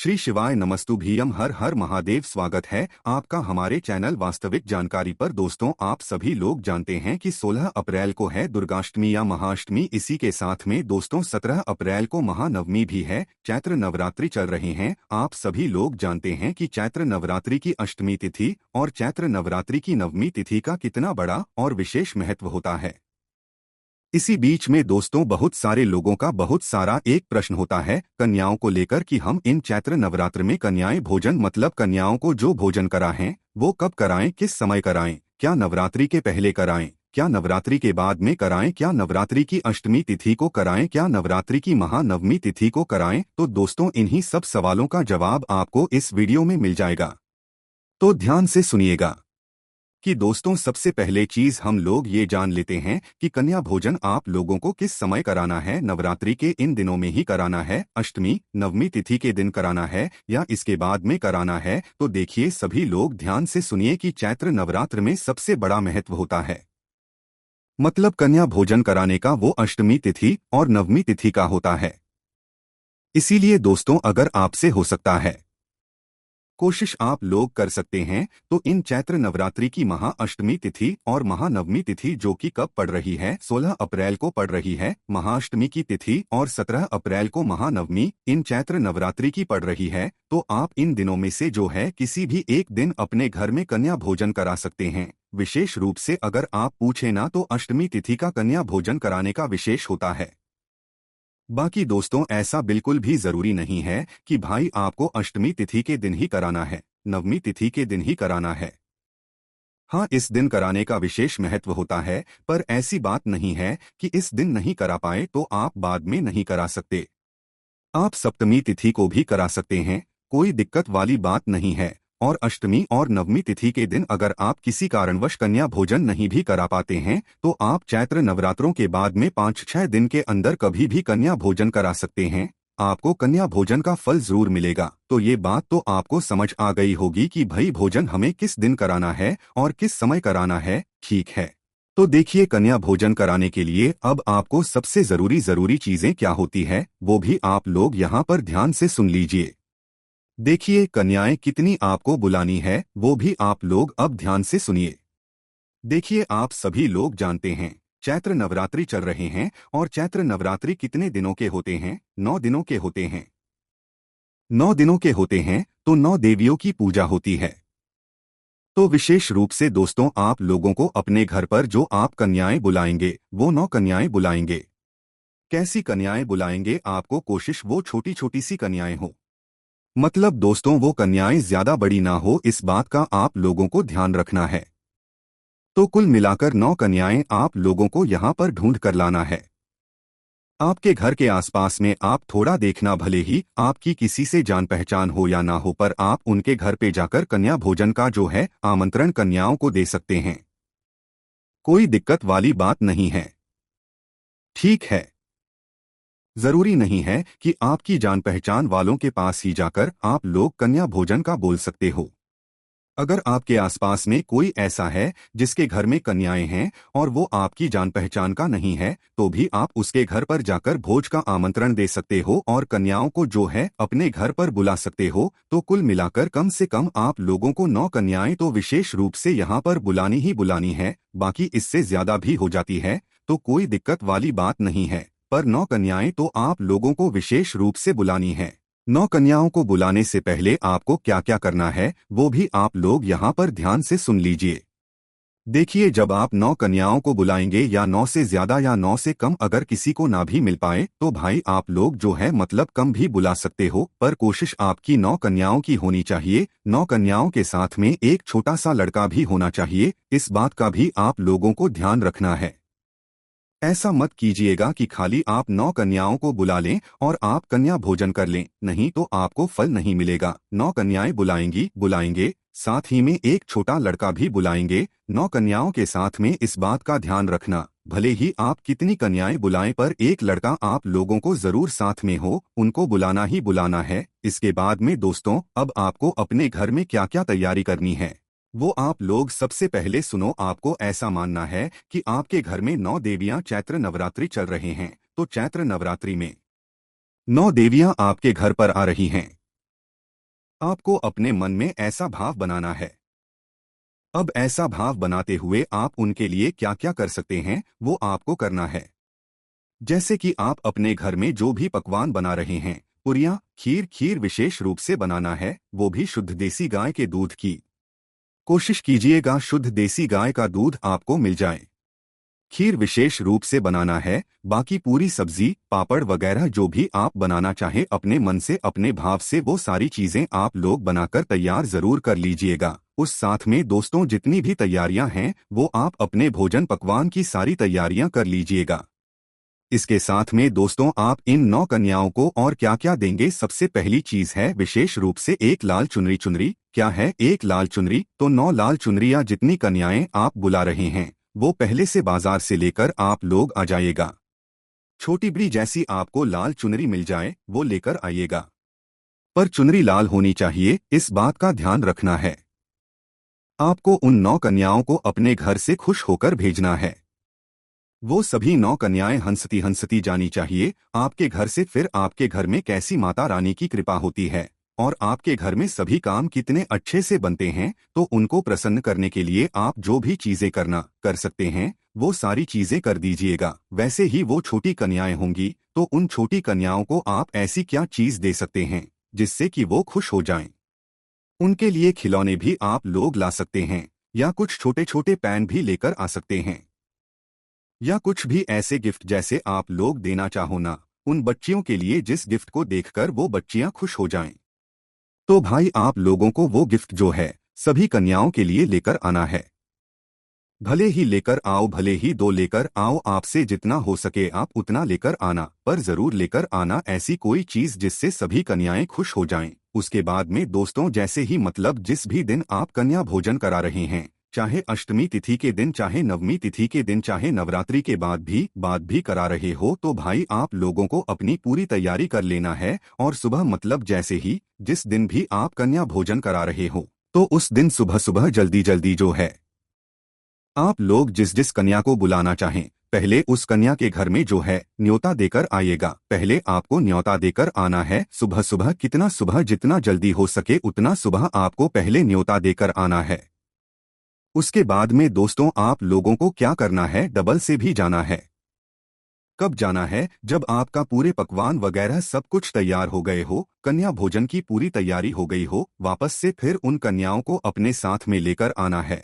श्री शिवाय नमस्तुभ्यम हर हर महादेव। स्वागत है आपका हमारे चैनल वास्तविक जानकारी पर। दोस्तों, आप सभी लोग जानते हैं कि 16 अप्रैल को है दुर्गाष्टमी या महाअष्टमी। इसी के साथ में दोस्तों 17 अप्रैल को महानवमी भी है। चैत्र नवरात्रि चल रहे हैं। आप सभी लोग जानते हैं कि चैत्र नवरात्रि की अष्टमी तिथि और चैत्र नवरात्रि की नवमी तिथि का कितना बड़ा और विशेष महत्व होता है। इसी बीच में दोस्तों बहुत सारे लोगों का बहुत सारा एक प्रश्न होता है कन्याओं को लेकर कि हम इन चैत्र नवरात्र में कन्याएं भोजन मतलब कन्याओं को जो भोजन कराएं वो कब कराएं, किस समय कराएं, क्या नवरात्रि के पहले कराएं, क्या नवरात्रि के बाद में कराएं, क्या नवरात्रि की अष्टमी तिथि को कराएं, क्या नवरात्रि की महानवमी तिथि को कराएं। तो दोस्तों इन्हीं सब सवालों का जवाब आपको इस वीडियो में मिल जाएगा, तो ध्यान से सुनिएगा। कि दोस्तों सबसे पहले चीज हम लोग ये जान लेते हैं कि कन्या भोजन आप लोगों को किस समय कराना है। नवरात्रि के इन दिनों में ही कराना है, अष्टमी नवमी तिथि के दिन कराना है या इसके बाद में कराना है। तो देखिए सभी लोग ध्यान से सुनिए कि चैत्र नवरात्र में सबसे बड़ा महत्व होता है, मतलब कन्या भोजन कराने का वो अष्टमी तिथि और नवमी तिथि का होता है। इसीलिए दोस्तों अगर आपसे हो सकता है कोशिश आप लोग कर सकते हैं तो इन चैत्र नवरात्रि की महाअष्टमी तिथि और महानवमी तिथि जो कि कब पड़ रही है, 16 अप्रैल को पड़ रही है महाअष्टमी की तिथि और 17 अप्रैल को महानवमी इन चैत्र नवरात्रि की पड़ रही है। तो आप इन दिनों में से जो है किसी भी एक दिन अपने घर में कन्या भोजन करा सकते हैं। विशेष रूप से अगर आप पूछे ना तो अष्टमी तिथि का कन्या भोजन कराने का विशेष होता है। बाकी दोस्तों ऐसा बिल्कुल भी जरूरी नहीं है कि भाई आपको अष्टमी तिथि के दिन ही कराना है, नवमी तिथि के दिन ही कराना है। हाँ, इस दिन कराने का विशेष महत्व होता है, पर ऐसी बात नहीं है कि इस दिन नहीं करा पाए तो आप बाद में नहीं करा सकते। आप सप्तमी तिथि को भी करा सकते हैं, कोई दिक्कत वाली बात नहीं है। और अष्टमी और नवमी तिथि के दिन अगर आप किसी कारणवश कन्या भोजन नहीं भी करा पाते हैं तो आप चैत्र नवरात्रों के बाद में 5-6 दिन के अंदर कभी भी कन्या भोजन करा सकते हैं। आपको कन्या भोजन का फल जरूर मिलेगा। तो ये बात तो आपको समझ आ गई होगी कि भाई भोजन हमें किस दिन कराना है और किस समय कराना है, ठीक है। तो देखिए कन्या भोजन कराने के लिए अब आपको सबसे जरूरी चीजें क्या होती है वो भी आप लोग यहाँ पर ध्यान से सुन लीजिए। देखिए कन्याएं कितनी आपको बुलानी है वो भी आप लोग अब ध्यान से सुनिए। देखिए आप सभी लोग जानते हैं चैत्र नवरात्रि चल रहे हैं और चैत्र नवरात्रि कितने दिनों के होते हैं, 9 दिनों के होते हैं। 9 दिनों के होते हैं तो 9 देवियों की पूजा होती है। तो विशेष रूप से दोस्तों आप लोगों को अपने घर पर जो आप कन्याएं बुलाएंगे वो 9 कन्याएं बुलाएंगे। कैसी कन्याएं बुलाएंगे आपको, कोशिश वो छोटी छोटी सी कन्याएं हो, मतलब दोस्तों वो कन्याएं ज्यादा बड़ी ना हो, इस बात का आप लोगों को ध्यान रखना है। तो कुल मिलाकर 9 कन्याएं आप लोगों को यहाँ पर ढूंढ कर लाना है। आपके घर के आसपास में आप थोड़ा देखना, भले ही आपकी किसी से जान पहचान हो या ना हो, पर आप उनके घर पे जाकर कन्या भोजन का जो है आमंत्रण कन्याओं को दे सकते हैं। कोई दिक्कत वाली बात नहीं है, ठीक है। जरूरी नहीं है कि आपकी जान पहचान वालों के पास ही जाकर आप लोग कन्या भोजन का बोल सकते हो। अगर आपके आसपास में कोई ऐसा है जिसके घर में कन्याएं हैं और वो आपकी जान पहचान का नहीं है तो भी आप उसके घर पर जाकर भोज का आमंत्रण दे सकते हो और कन्याओं को जो है अपने घर पर बुला सकते हो। तो कुल मिलाकर कम से कम आप लोगों को 9 कन्याएं तो विशेष रूप से यहाँ पर बुलानी ही बुलानी है। बाकी इससे ज्यादा भी हो जाती है तो कोई दिक्कत वाली बात नहीं है, पर 9 कन्याएं तो आप लोगों को विशेष रूप से बुलानी है। 9 कन्याओं को बुलाने से पहले आपको क्या क्या करना है वो भी आप लोग यहाँ पर ध्यान से सुन लीजिए। देखिए जब आप 9 कन्याओं को बुलाएंगे या 9 से ज्यादा या 9 से कम अगर किसी को ना भी मिल पाए तो भाई आप लोग जो है मतलब कम भी बुला सकते हो, पर कोशिश आपकी 9 कन्याओं की होनी चाहिए। 9 कन्याओं के साथ में एक छोटा सा लड़का भी होना चाहिए, इस बात का भी आप लोगों को ध्यान रखना है। ऐसा मत कीजिएगा कि खाली आप 9 कन्याओं को बुला लें और आप कन्या भोजन कर लें, नहीं तो आपको फल नहीं मिलेगा। 9 कन्याएं बुलाएंगे, साथ ही में एक छोटा लड़का भी बुलाएंगे। 9 कन्याओं के साथ में इस बात का ध्यान रखना, भले ही आप कितनी कन्याएं बुलाएं पर एक लड़का आप लोगों को जरूर साथ में हो, उनको बुलाना ही बुलाना है। इसके बाद में दोस्तों अब आपको अपने घर में क्या क्या तैयारी करनी है वो आप लोग सबसे पहले सुनो। आपको ऐसा मानना है कि आपके घर में 9 देवियां चैत्र नवरात्रि चल रहे हैं, तो चैत्र नवरात्रि में 9 देवियां आपके घर पर आ रही हैं। आपको अपने मन में ऐसा भाव बनाना है। अब ऐसा भाव बनाते हुए आप उनके लिए क्या क्या कर सकते हैं वो आपको करना है। जैसे कि आप अपने घर में जो भी पकवान बना रहे हैं, पुरियां, खीर खीर विशेष रूप से बनाना है, वो भी शुद्ध देसी गाय के दूध की। कोशिश कीजिएगा शुद्ध देसी गाय का दूध आपको मिल जाए। खीर विशेष रूप से बनाना है। बाकी पूरी सब्जी पापड़ वगैरह जो भी आप बनाना चाहें अपने मन से अपने भाव से वो सारी चीजें आप लोग बनाकर तैयार जरूर कर लीजिएगा। उस साथ में दोस्तों जितनी भी तैयारियां हैं वो आप अपने भोजन पकवान की सारी तैयारियां कर लीजिएगा। इसके साथ में दोस्तों आप इन 9 कन्याओं को और क्या क्या देंगे। सबसे पहली चीज है विशेष रूप से एक लाल चुनरी। चुनरी क्या है? एक लाल चुनरी तो 9 लाल चुनरियां जितनी कन्याएं आप बुला रहे हैं वो पहले से बाजार से लेकर आप लोग आ जाइएगा। छोटी बड़ी जैसी आपको लाल चुनरी मिल जाए वो लेकर आइएगा, पर चुनरी लाल होनी चाहिए, इस बात का ध्यान रखना है। आपको उन 9 कन्याओं को अपने घर से खुश होकर भेजना है। वो सभी 9 कन्याएं हंसती हंसती जानी चाहिए आपके घर से। फिर आपके घर में कैसी माता रानी की कृपा होती है और आपके घर में सभी काम कितने अच्छे से बनते हैं, तो उनको प्रसन्न करने के लिए आप जो भी चीजें कर सकते हैं वो सारी चीजें कर दीजिएगा। वैसे ही वो छोटी कन्याएं होंगी तो उन छोटी कन्याओं को आप ऐसी क्या चीज दे सकते हैं जिससे कि वो खुश हो जाएं। उनके लिए खिलौने भी आप लोग ला सकते हैं या कुछ छोटे छोटे पैन भी लेकर आ सकते हैं, या कुछ भी ऐसे गिफ्ट जैसे आप लोग देना चाहो ना, उन बच्चियों के लिए जिस गिफ्ट को देखकर वो बच्चियां खुश हो जाएं। तो भाई आप लोगों को वो गिफ्ट जो है सभी कन्याओं के लिए लेकर आना है। भले ही लेकर आओ, भले ही 2 लेकर आओ, आपसे जितना हो सके आप उतना लेकर आना, पर जरूर लेकर आना ऐसी कोई चीज जिससे सभी कन्याएं खुश हो जाएं। उसके बाद में दोस्तों जैसे ही मतलब जिस भी दिन आप कन्या भोजन करा रहे हैं, चाहे अष्टमी तिथि के दिन, चाहे नवमी तिथि के दिन, चाहे नवरात्रि के बाद भी करा रहे हो, तो भाई आप लोगों को अपनी पूरी तैयारी कर लेना है। और सुबह मतलब जैसे ही जिस दिन भी आप कन्या भोजन करा रहे हो तो उस दिन सुबह सुबह जल्दी जल्दी जो है आप लोग जिस जिस कन्या को बुलाना चाहें पहले उस कन्या के घर में जो है न्योता देकर आइएगा। पहले आपको न्योता देकर आना है सुबह सुबह, कितना सुबह जितना जल्दी हो सके उतना सुबह आपको पहले न्योता देकर आना है। उसके बाद में दोस्तों आप लोगों को क्या करना है, डबल से भी जाना है। कब जाना है? जब आपका पूरे पकवान वगैरह सब कुछ तैयार हो गए हो, कन्या भोजन की पूरी तैयारी हो गई हो, वापस से फिर उन कन्याओं को अपने साथ में लेकर आना है।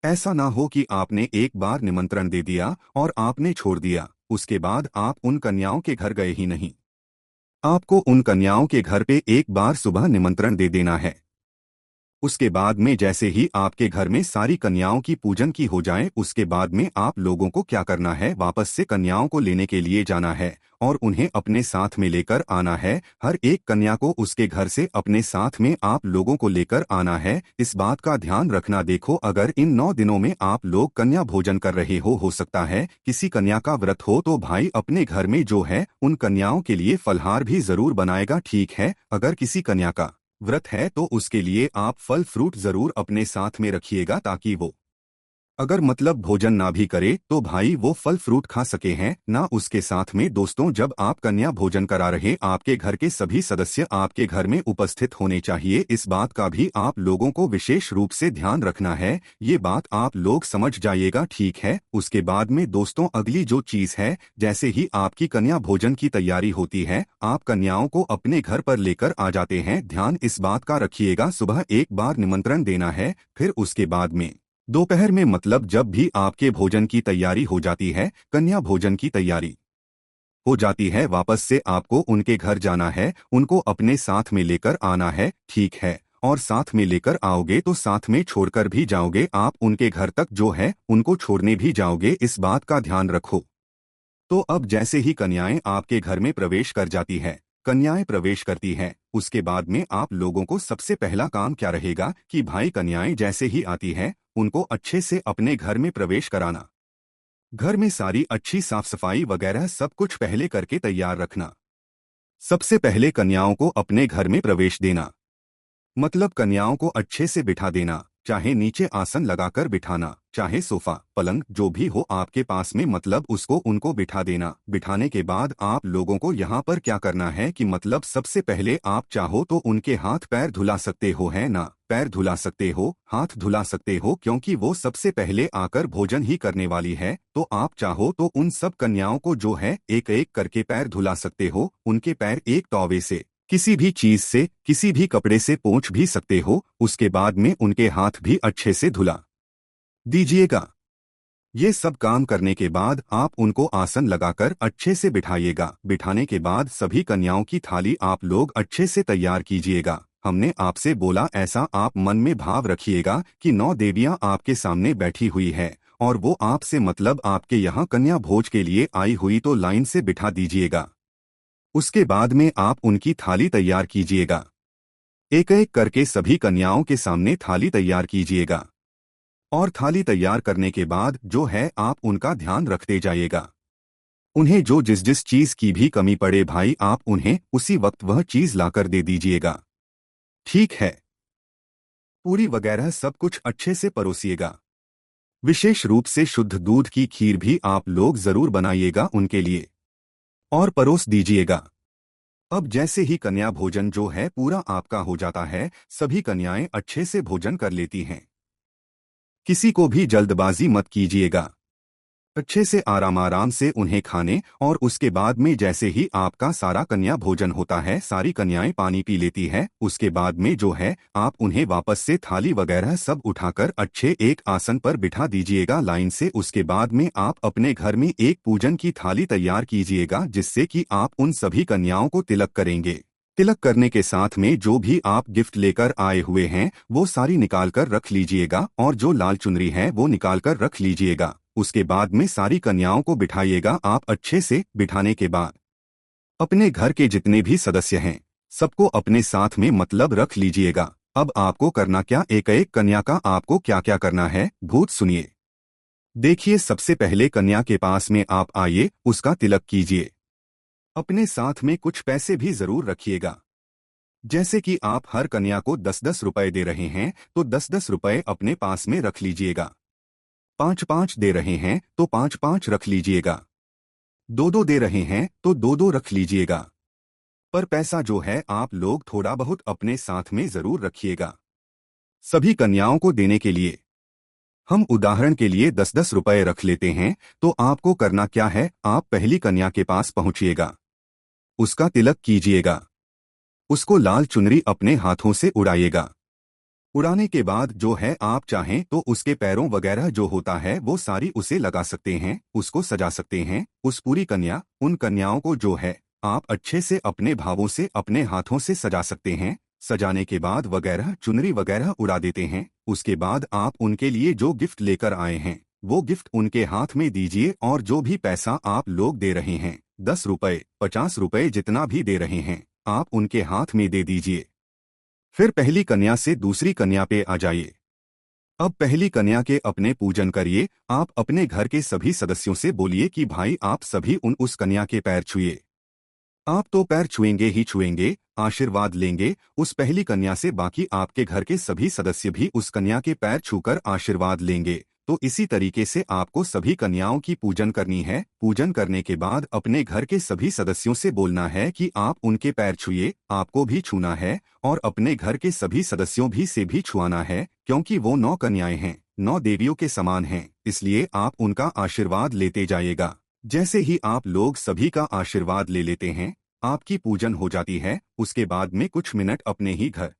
ऐसा ना हो कि आपने एक बार निमंत्रण दे दिया और आपने छोड़ दिया, उसके बाद आप उन कन्याओं के घर गए ही नहीं। आपको उन कन्याओं के घर पे एक बार सुबह निमंत्रण दे देना है। उसके बाद में जैसे ही आपके घर में सारी कन्याओं की पूजन की हो जाए, उसके बाद में आप लोगों को क्या करना है, वापस से कन्याओं को लेने के लिए जाना है और उन्हें अपने साथ में लेकर आना है। हर एक कन्या को उसके घर से अपने साथ में आप लोगों को लेकर आना है। इस बात का ध्यान रखना। देखो अगर इन 9 दिनों में आप लोग कन्या भोजन कर रहे हो सकता है किसी कन्या का व्रत हो, तो भाई अपने घर में जो है उन कन्याओं के लिए फलहार भी जरूर बनाएगा, ठीक है। अगर किसी कन्या का व्रत है तो उसके लिए आप फल फ्रूट जरूर अपने साथ में रखिएगा, ताकि वो अगर मतलब भोजन ना भी करे तो भाई वो फल फ्रूट खा सके हैं ना। उसके साथ में दोस्तों जब आप कन्या भोजन करा रहे आपके घर के सभी सदस्य आपके घर में उपस्थित होने चाहिए। इस बात का भी आप लोगों को विशेष रूप से ध्यान रखना है, ये बात आप लोग समझ जाइएगा, ठीक है। उसके बाद में दोस्तों अगली जो चीज है, जैसे ही आपकी कन्या भोजन की तैयारी होती है आप कन्याओं को अपने घर पर लेकर आ जाते हैं। ध्यान इस बात का रखिएगा, सुबह एक बार निमंत्रण देना है, फिर उसके बाद में दोपहर में मतलब जब भी आपके भोजन की तैयारी हो जाती है, कन्या भोजन की तैयारी हो जाती है, वापस से आपको उनके घर जाना है, उनको अपने साथ में लेकर आना है, ठीक है। और साथ में लेकर आओगे तो साथ में छोड़कर भी जाओगे, आप उनके घर तक जो है उनको छोड़ने भी जाओगे, इस बात का ध्यान रखो। तो अब जैसे ही कन्याएं आपके घर में प्रवेश कर जाती है, कन्याएं प्रवेश करती हैं, उसके बाद में आप लोगों को सबसे पहला काम क्या रहेगा कि भाई कन्याएं जैसे ही आती हैं उनको अच्छे से अपने घर में प्रवेश कराना। घर में सारी अच्छी साफ सफाई वगैरह सब कुछ पहले करके तैयार रखना। सबसे पहले कन्याओं को अपने घर में प्रवेश देना, मतलब कन्याओं को अच्छे से बिठा देना। चाहे नीचे आसन लगाकर बिठाना, चाहे सोफा पलंग जो भी हो आपके पास में, मतलब उसको उनको बिठा देना। बिठाने के बाद आप लोगों को यहाँ पर क्या करना है कि मतलब सबसे पहले आप चाहो तो उनके हाथ पैर धुला सकते हो, है ना। पैर धुला सकते हो, हाथ धुला सकते हो, क्योंकि वो सबसे पहले आकर भोजन ही करने वाली है। तो आप चाहो तो उन सब कन्याओं को जो है एक एक करके पैर धुला सकते हो। उनके पैर एक तौवे से, किसी भी चीज से, किसी भी कपड़े से पोंछ भी सकते हो। उसके बाद में उनके हाथ भी अच्छे से धुला दीजिएगा। ये सब काम करने के बाद आप उनको आसन लगाकर अच्छे से बिठाइएगा। बिठाने के बाद सभी कन्याओं की थाली आप लोग अच्छे से तैयार कीजिएगा। हमने आपसे बोला ऐसा आप मन में भाव रखिएगा कि 9 देवियां आपके सामने बैठी हुई है और वो आपसे मतलब आपके यहाँ कन्या भोज के लिए आई हुई, तो लाइन से बिठा दीजिएगा। उसके बाद में आप उनकी थाली तैयार कीजिएगा। एक एक करके सभी कन्याओं के सामने थाली तैयार कीजिएगा और थाली तैयार करने के बाद जो है आप उनका ध्यान रखते जाइएगा। उन्हें जो जिस जिस चीज की भी कमी पड़े भाई, आप उन्हें उसी वक्त वह चीज लाकर दे दीजिएगा। ठीक है। पूरी वगैरह सब कुछ अच्छे से परोसिएगा। विशेष रूप से शुद्ध दूध की खीर भी आप लोग जरूर बनाइएगा उनके लिए और परोस दीजिएगा। अब जैसे ही कन्या भोजन जो है पूरा आपका हो जाता है, सभी कन्याएं अच्छे से भोजन कर लेती हैं। किसी को भी जल्दबाजी मत कीजिएगा। अच्छे से आराम आराम से उन्हें खाने और उसके बाद में जैसे ही आपका सारा कन्या भोजन होता है, सारी कन्याएं पानी पी लेती है, उसके बाद में जो है आप उन्हें वापस से थाली वगैरह सब उठाकर अच्छे एक आसन पर बिठा दीजिएगा लाइन से। उसके बाद में आप अपने घर में एक पूजन की थाली तैयार कीजिएगा, जिससे कि आप उन सभी कन्याओं को तिलक करेंगे। तिलक करने के साथ में जो भी आप गिफ्ट लेकर आए हुए हैं वो सारी निकाल कर रख लीजिएगा और जो लाल चुनरी है वो निकाल कर रख लीजिएगा। उसके बाद में सारी कन्याओं को बिठाइएगा आप अच्छे से। बिठाने के बाद अपने घर के जितने भी सदस्य हैं सबको अपने साथ में मतलब रख लीजिएगा। अब आपको करना क्या, एक एक कन्या का आपको क्या क्या करना है भूत सुनिए। देखिए, सबसे पहले कन्या के पास में आप आइए, उसका तिलक कीजिए। अपने साथ में कुछ पैसे भी जरूर रखिएगा। जैसे कि आप हर कन्या को 10-10 रुपए दे रहे हैं तो 10-10 रुपए अपने पास में रख लीजिएगा। 5-5 दे रहे हैं तो 5-5 रख लीजिएगा। 2-2 दे रहे हैं तो 2-2 रख लीजिएगा। पर पैसा जो है आप लोग थोड़ा बहुत अपने साथ में जरूर रखिएगा सभी कन्याओं को देने के लिए। हम उदाहरण के लिए 10-10 रुपए रख लेते हैं। तो आपको करना क्या है, आप पहली कन्या के पास पहुंचिएगा, उसका तिलक कीजिएगा, उसको लाल चुनरी अपने हाथों से उड़ाइएगा। उड़ाने के बाद जो है आप चाहें तो उसके पैरों वगैरह जो होता है वो सारी उसे लगा सकते हैं, उसको सजा सकते हैं। उस पूरी कन्या, उन कन्याओं को जो है आप अच्छे से अपने भावों से अपने हाथों से सजा सकते हैं। सजाने के बाद वगैरह चुनरी वगैरह उड़ा देते हैं। उसके बाद आप उनके लिए जो गिफ्ट लेकर आए हैं वो गिफ्ट उनके हाथ में दीजिए और जो भी पैसा आप लोग दे रहे हैं 10 रुपए 50 रुपए जितना भी दे रहे हैं आप उनके हाथ में दे दीजिए। फिर पहली कन्या से दूसरी कन्या पे आ जाइए। अब पहली कन्या के अपने पूजन करिए। आप अपने घर के सभी सदस्यों से बोलिए कि भाई आप सभी उस कन्या के पैर छुइए। आप तो पैर छुएंगे ही छुएंगे, आशीर्वाद लेंगे उस पहली कन्या से, बाकी आपके घर के सभी सदस्य भी उस कन्या के पैर छूकर आशीर्वाद लेंगे। तो इसी तरीके से आपको सभी कन्याओं की पूजन करनी है। पूजन करने के बाद अपने घर के सभी सदस्यों से बोलना है कि आप उनके पैर छुइए, आपको भी छूना है और अपने घर के सभी सदस्यों भी से भी छुआना है, क्योंकि वो 9 कन्याएं हैं, 9 देवियों के समान हैं, इसलिए आप उनका आशीर्वाद लेते जाइएगा। जैसे ही आप लोग सभी का आशीर्वाद ले लेते हैं, आपकी पूजन हो जाती है। उसके बाद में कुछ मिनट अपने ही घर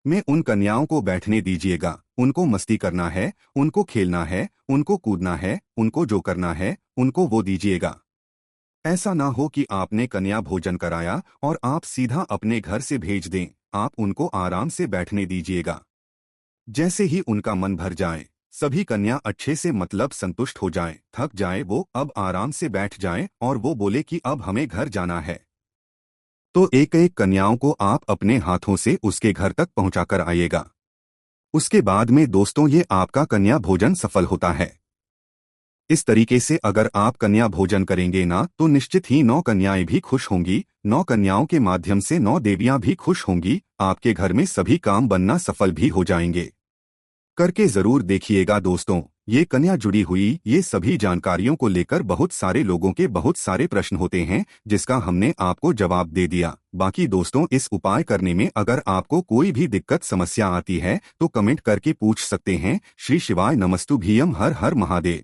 में उन कन्याओं को बैठने दीजिएगा। उनको मस्ती करना है, उनको खेलना है, उनको कूदना है, उनको जो करना है उनको वो दीजिएगा। ऐसा ना हो कि आपने कन्या भोजन कराया और आप सीधा अपने घर से भेज दें। आप उनको आराम से बैठने दीजिएगा। जैसे ही उनका मन भर जाए, सभी कन्या अच्छे से मतलब संतुष्ट हो जाएं, थक जाए वो, अब आराम से बैठ जाएं और वो बोले कि अब हमें घर जाना है, तो एक एक कन्याओं को आप अपने हाथों से उसके घर तक पहुंचाकर आइएगा। उसके बाद में दोस्तों ये आपका कन्या भोजन सफल होता है। इस तरीके से अगर आप कन्या भोजन करेंगे ना तो निश्चित ही 9 कन्याएं भी खुश होंगी। 9 कन्याओं के माध्यम से 9 देवियां भी खुश होंगी। आपके घर में सभी काम बनना सफल भी हो जाएंगे। करके जरूर देखिएगा दोस्तों। ये कन्या जुड़ी हुई ये सभी जानकारियों को लेकर बहुत सारे लोगों के बहुत सारे प्रश्न होते हैं, जिसका हमने आपको जवाब दे दिया। बाकी दोस्तों, इस उपाय करने में अगर आपको कोई भी दिक्कत समस्या आती है तो कमेंट करके पूछ सकते हैं। श्री शिवाय नमस्तुभ्यम। हर हर महादेव।